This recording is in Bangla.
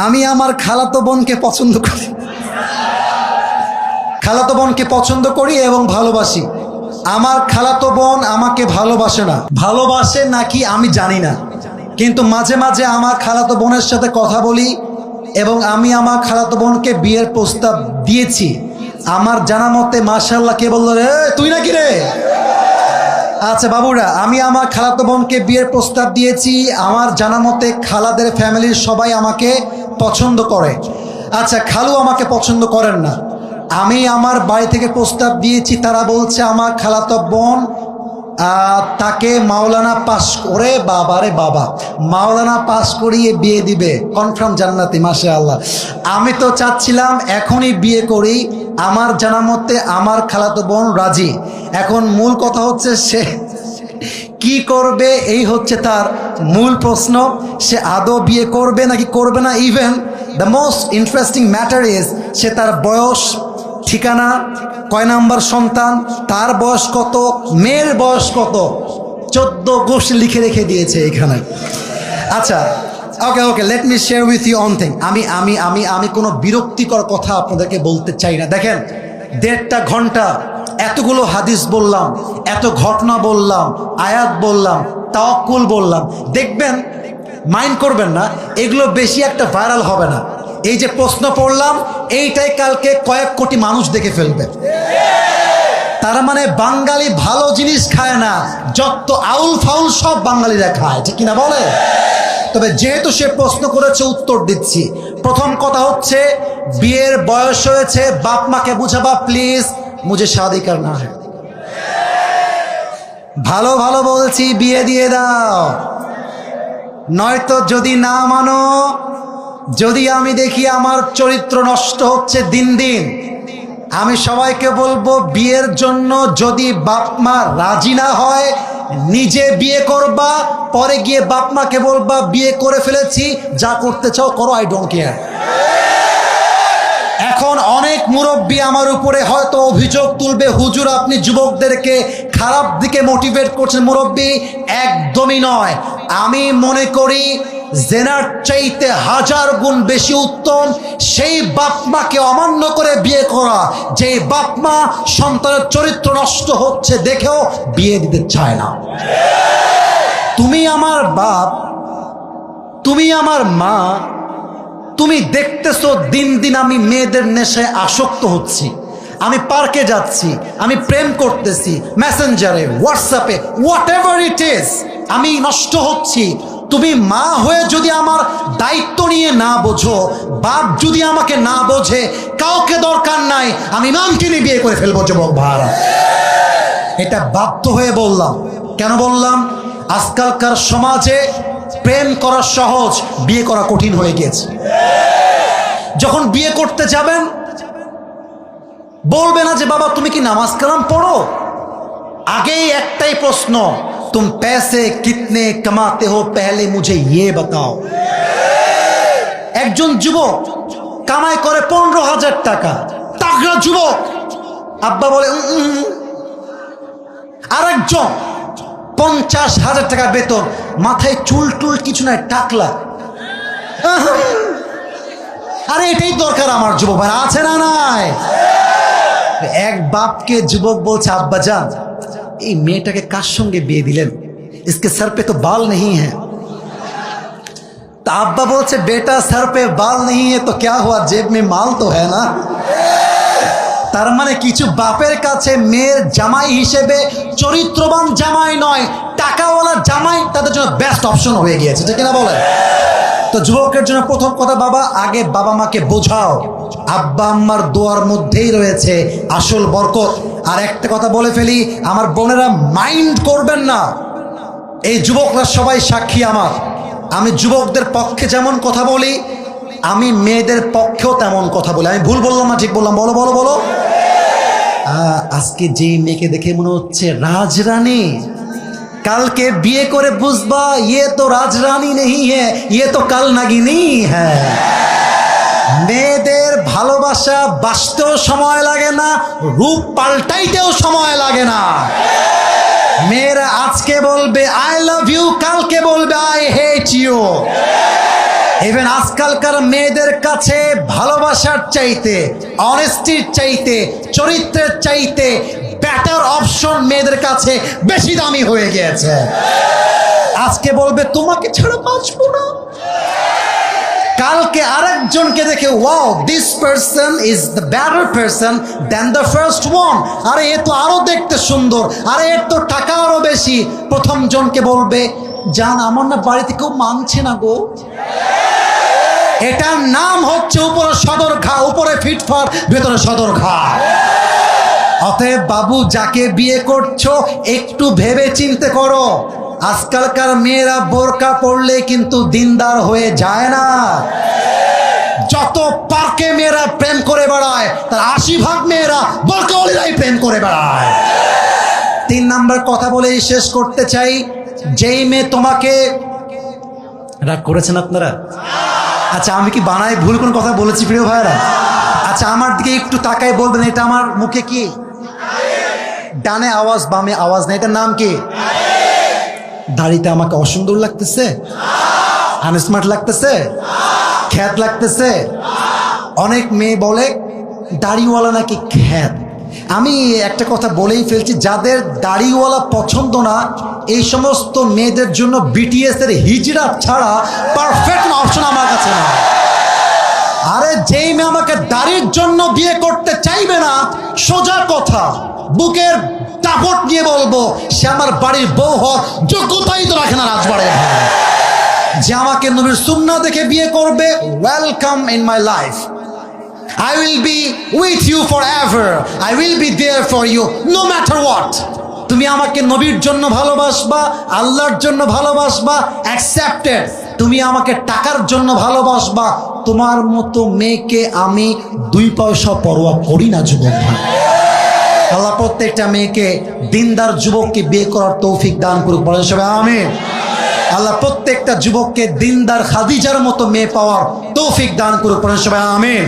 আমি আমার খালাতো বোনকে পছন্দ করি, খালাতো বোনকে পছন্দ করি এবং ভালোবাসি। আমার খালাতো বোন আমাকে ভালোবাসে না, ভালোবাসে নাকি আমি জানি না, কিন্তু মাঝে মাঝে আমার খালাতো বোনের সাথে কথা বলি এবং আমি আমার খালাতো বোনকে বিয়ের প্রস্তাব দিয়েছি। আমার জানা মতে মাশাআল্লাহ, কে বললো রে তুই নাকি রে? আচ্ছা বাবুরা, আমি আমার খালাতো বোনকে বিয়ের প্রস্তাব দিয়েছি। আমার জানা মতে খালাদের ফ্যামিলির সবাই আমাকে পছন্দ করে। আচ্ছা, খালু আমাকে পছন্দ করেন না। আমি আমার বাড়ি থেকে প্রস্তাব দিয়েছি, তারা বলছে আমার খালাতো বোন তাকে মাওলানা পাস করে, বাবারে বাবা, মাওলানা পাস করিয়ে বিয়ে দিবে, কনফার্ম জান্নাতি মাশাআল্লাহ। আমি তো চাচ্ছিলাম এখনই বিয়ে করি। আমার জানা মতে আমার খালাতো বোন রাজি। এখন মূল কথা হচ্ছে সে কি করবে, এই হচ্ছে তার মূল প্রশ্ন। সে আদৌ বিয়ে করবে নাকি করবে না। Even the most interesting matter is সে তার বয়স, ঠিকানা, কয় নাম্বার সন্তান, তার বয়স কত, মেয়ের বয়স কত, 14 গোষ্ঠী লিখে রেখে দিয়েছে এখানে। আচ্ছা, okay okay, let me share with you one thing. আমি কোনো বিরক্তিকর কথা আপনাদেরকে বলতে চাই না। দেখেন, 1.5 ঘন্টা এতগুলো হাদিস বললাম, এত ঘটনা বললাম, আয়াত বললাম, তাওয়াক্কুল বললাম। দেখবেন, মাইন্ড করবেন না, এগুলো বেশি একটা ভাইরাল হবে না। এই যে প্রশ্ন পড়লাম, এইটাই কালকে কয়েক কোটি মানুষ দেখে ফেলবে। তার মানে বাঙালি ভালো জিনিস খায় না, যত আউল ফাউল সব বাঙালিরা খায়, ঠিক কিনা বলে? তবে যেহেতু সে প্রশ্ন করেছে, উত্তর দিচ্ছি। প্রথম কথা হচ্ছে, বিয়ের বয়স হয়েছে, বাপ মাকে বুঝাবা প্লিজ, মুঝে শাদি করনা হ্যায়। ভালো ভালো বলছি, বিয়ে দিয়ে দাও। নয়তো যদি না মানো, যদি আমি দেখি আমার চরিত্র নষ্ট হচ্ছে দিন দিন, আমি সবাইকে বলবো বিয়ের জন্য যদি বাপ মা রাজি না হয়, নিজে বিয়ে করবা, পরে গিয়ে বাপ মাকে বলবা বিয়ে করে ফেলেছি, যা করতে চাও করো, আই ডোন্ট কেয়ার। এখন অনেক মুরব্বী আমার উপরে হয়তো অভিযোগ তুলবে, হুজুর আপনি যুবকদেরকে খারাপ দিকে মোটিভেট করছেন। মুরব্বী, একদমই নয়। আমি মনে করি জেনার চাইতে 1000 গুণ বেশি উত্তম সেই বাপ মাকে অমান্য করে বিয়ে করা, যে বাপ মা সন্তানের চরিত্র নষ্ট হচ্ছে দেখেও বিয়ে দিতে চায় না। তুমি আমার বাপ, তুমি আমার মা, তুমি দেখতেছো দিন দিন আমি মেয়েদের নেশায় আসক্ত হচ্ছি, আমি পার্কে যাচ্ছি, আমি প্রেম করতেছি, মেসেঞ্জারে, হোয়াটসঅ্যাপে, হোয়াট এভার ইট ইজ, আমি নষ্ট হচ্ছি। তুমি মা হয়ে যদি আমার দায়িত্ব নিয়ে না বোঝো, বাপ যদি আমাকে না বোঝে, কাউকে দরকার নাই, আমি নামকে নিয়ে বিয়ে করে ফেলবো যুবক ভাইরা। এটা বাধ্য হয়ে বললাম। কেন বললাম? আজকালকার সমাজে প্রেম করা সহজ, বিয়ে করা কঠিন হয়ে গিয়েছে। যখন বিয়ে করতে যাবেন, বলবে না যে বাবা তুমি কি নামাজ কালাম পড়ো, আগেই একটাই প্রশ্ন, तुम पैसे कितने कमाते हो पहले मुझे ये बताओ। একজন যুবক কামাই করে 15,000 টাকা, তাগড়া যুবক, আব্বা বলে আরেকজন 50,000 টাকা বেতন, মাথায় চুল টুল কিছু নাই, টাকলা। আরে এটাই দরকার আমার যুবক ভাই, আছে না নাই? এক বাপকে যুবক বলছে, আব্বা জান এই মেয়েটাকে কার সঙ্গে বিয়ে দিলেন, इसके सर पे तो बाल नहीं है। तो अब्बा बोलছে बेटा सर पे बाल नहीं है तो क्या हुआ, जेब में माल तो है ना। তার মানে কিছু বাপের কাছে মেয়ের জামাই হিসেবে চরিত্রবান জামাই নয়, টাকাওয়ালা জামাই তাদের জন্য বেস্ট অপশন হয়ে গিয়েছে, ঠিক না বলে? তো যুবকের জন্য প্রথম কথা, বাবা আগে বাবা মাকে বোঝাও, আব্বা আম্মার দোয়ার মধ্যেই রয়েছে আসল বরকত। আর একটা কথা বলে ফেলি, আমার বোনেরা মাইন্ড করবেন না, এই যুবকরা সবাই সাক্ষী আমার। আমি যুবকদের পক্ষে যেমন কথা বলি, আমি মেয়েদের পক্ষেও তেমন কথা বলি। আমি ভুল বললাম না ঠিক বললাম? বলো বলো বলো। আজকে যে মেয়েকে দেখে মনে হচ্ছে রাজরানী, কালকে বিয়ে করে বুঝবা ये तो রাজরানী नहीं है, ये तो কাল নাগিনী হ্যাঁ। মেয়েদের ভালোবাসা বাঁচতেও সময় লাগে না, রূপ পাল্টাইতেও সময় লাগে না। মেয়েরা আজকে বলবে আই লাভ ইউ, কালকে বলবে আই হেট ইউ। ইভেন আজকালকার মেয়েদের কাছে ভালোবাসার চাইতে, অনেস্টির চাইতে, চরিত্রের চাইতে বেটার অপশন মেয়েদের কাছে বেশি দামি হয়ে গিয়েছে। আজকে বলবে তোমাকে ছাড়া বাঁচবো না, কালকে আরেকজনকে দেখে wow this person is the better person than the first one, আরে এ তো আরো দেখতে সুন্দর, আরে এর তো টাকা আরো বেশি। প্রথম জনকে বলবে জান আমার না বাড়িতে কেউ মানছে না গো। এটার নাম হচ্ছে উপরে সদর ঘা, উপরে ফিটফাট, ভেতরে সদর ঘা। অতএব বাবু, যাকে বিয়ে করছো একটু ভেবে চিন্তে করো। আজকালকার মেয়েরা বোরকা পরলে কিন্তু দিনদার হয়ে যায় না। যত পার্কে মেয়েরা প্রেম করে বেড়ায় তার 80% মেয়েরা বোরকাওয়ালিরাই প্রেম করে বেড়ায়। 3 নাম্বার কথা বলেই শেষ করতে চাই। যেই মেয়ে তোমাকে, রাগ করেছেন আপনারা? আচ্ছা, আমি কি বানাই ভুল কোন কথা বলেছি প্রিয় ভাইরা? আচ্ছা, আমার দিকে একটু তাকাই বলবেন এটা আমার মুখে কি? ডানে আওয়াজ বামে আওয়াজ না, এটার নাম কি? দাড়িতে আমাকে অসুন্দর লাগতেছে, আনস্মার্ট লাগতেছে, খ্যাত লাগতেছে। অনেক মেয়ে বলে দাড়িওয়ালা নাকি খ্যাত। আমি একটা কথা বলেই ফেলছি, যাদের দাড়িওয়ালা পছন্দ না এই সমস্ত মেয়েদের জন্য বিটিএস এর হিজড়া ছাড়া পারফেক্ট অপশন আমার কাছে না। আরে যেই মেয়ে আমাকে দাড়ির জন্য বিয়ে করতে চাইবে না, সোজা কথা বুকের দাপট নিয়ে বলবো সে আমার বাড়ির বউ হওয়ার যোগ্যতাই তো রাখে না রাজবাড়ির ভাই। যে আমাকে নবীর সুন্নাহ দেখে বিয়ে করবে, welcome in my life. I will be with you forever. I will be there for you no matter what. তুমি আমাকে নবীর জন্য ভালোবাসবা, আল্লাহর জন্য ভালোবাসবা, অ্যাকসেপ্টেড। তুমি আমাকে টাকার জন্য ভালোবাসবা, তোমার মতো মেয়েকে আমি 2 পয়সা পরোয়া করি না যুবক ভাই। আল্লাহ প্রত্যেকটা মেয়েকে দিনদার যুবককে বিয়ে করার তৌফিক দান করুক, বলেন সবাই আমিন। আল্লাহ প্রত্যেকটা যুবককে দিনদার খাদিজার মতো মেয়ে পাওয়ার তৌফিক দান করুক, বলেন সবাই আমিন।